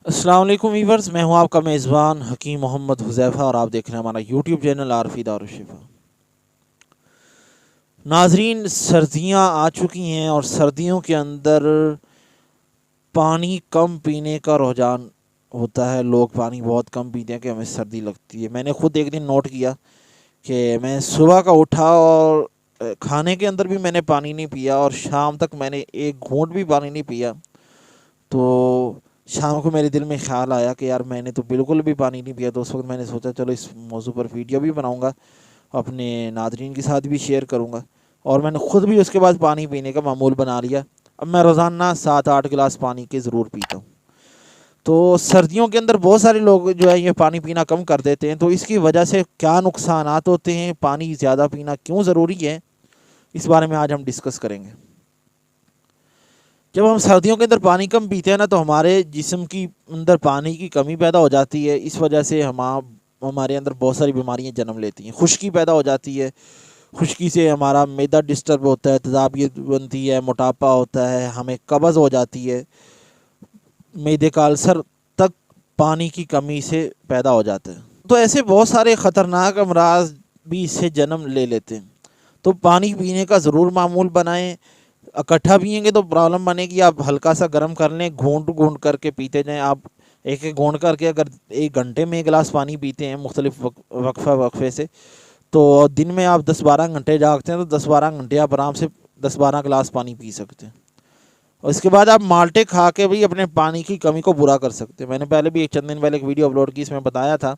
السلام علیکم ویورز، میں ہوں آپ کا میزبان حکیم محمد حذیفہ اور آپ دیکھ رہے ہیں ہمارا یوٹیوب چینل عارفی دارالشفا۔ ناظرین، سردیاں آ چکی ہیں اور سردیوں کے اندر پانی کم پینے کا رجحان ہوتا ہے۔ لوگ پانی بہت کم پیتے ہیں کہ ہمیں سردی لگتی ہے۔ میں نے خود ایک دن نوٹ کیا کہ میں صبح کا اٹھا اور کھانے کے اندر بھی میں نے پانی نہیں پیا اور شام تک میں نے ایک گھونٹ بھی پانی نہیں پیا۔ تو شام کو میرے دل میں خیال آیا کہ یار میں نے تو بالکل بھی پانی نہیں پیا۔ تو اس وقت میں نے سوچا چلو اس موضوع پر ویڈیو بھی بناؤں گا، اپنے ناظرین کے ساتھ بھی شیئر کروں گا، اور میں نے خود بھی اس کے بعد پانی پینے کا معمول بنا لیا۔ اب میں روزانہ 7-8 گلاس پانی کے ضرور پیتا ہوں۔ تو سردیوں کے اندر بہت سارے لوگ جو ہے یہ پانی پینا کم کر دیتے ہیں، تو اس کی وجہ سے کیا نقصانات ہوتے ہیں، پانی زیادہ پینا کیوں ضروری ہے، اس بارے میں آج ہم ڈسکس کریں گے۔ جب ہم سردیوں کے اندر پانی کم پیتے ہیں نا، تو ہمارے جسم کی اندر پانی کی کمی پیدا ہو جاتی ہے۔ اس وجہ سے ہمارے اندر بہت ساری بیماریاں جنم لیتی ہیں۔ خشکی پیدا ہو جاتی ہے، خشکی سے ہمارا معدہ ڈسٹرب ہوتا ہے، تیزابیت بنتی ہے، موٹاپا ہوتا ہے، ہمیں قبض ہو جاتی ہے، معدے کا السر تک پانی کی کمی سے پیدا ہو جاتا ہے۔ تو ایسے بہت سارے خطرناک امراض بھی اس سے جنم لے لیتے ہیں۔ تو پانی پینے کا ضرور معمول بنائیں۔ اکٹھا پئیں گے تو پرابلم بنے گی، آپ ہلکا سا گرم کر لیں، گھونٹ گھونٹ کر کے پیتے جائیں۔ آپ ایک ایک گھونٹ کر کے اگر 1 گھنٹے میں 1 گلاس پانی پیتے ہیں مختلف وقفے سے، تو دن میں آپ 10-12 گھنٹے جاگتے ہیں، تو 10-12 گھنٹے آپ آرام سے 10-12 گلاس پانی پی سکتے ہیں۔ اور اس کے بعد آپ مالٹے کھا کے بھی اپنے پانی کی کمی کو پورا کر سکتے ہیں۔ میں نے پہلے بھی چند دن پہلے ایک ویڈیو اپلوڈ کی، اس میں بتایا تھا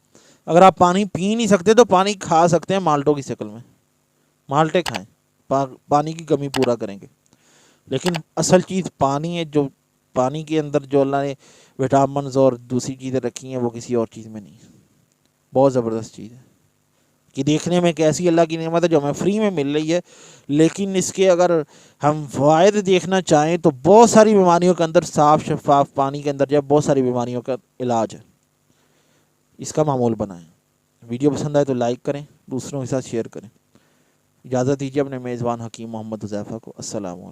اگر آپ پانی پی نہیں سکتے تو پانی کھا سکتے ہیں مالٹوں کی شکل میں۔ مالٹے کھائیں، پانی کی کمی پورا کریں گے۔ لیکن اصل چیز پانی ہے، جو پانی کے اندر جو اللہ نے وٹامنز اور دوسری چیزیں رکھی ہیں وہ کسی اور چیز میں نہیں ہے۔ بہت زبردست چیز ہے کہ دیکھنے میں کیسی اللہ کی نعمت ہے جو ہمیں فری میں مل رہی ہے، لیکن اس کے اگر ہم فوائد دیکھنا چاہیں تو بہت ساری بیماریوں کے اندر صاف شفاف پانی کے اندر جو ہے بہت ساری بیماریوں کا علاج ہے۔ اس کا معمول بنائیں۔ ویڈیو پسند آئے تو لائک کریں، دوسروں کے ساتھ شیئر کریں۔ اجازت دیجیے اپنے میزبان حکیم محمد حذیفہ کو۔ السلام علیکم۔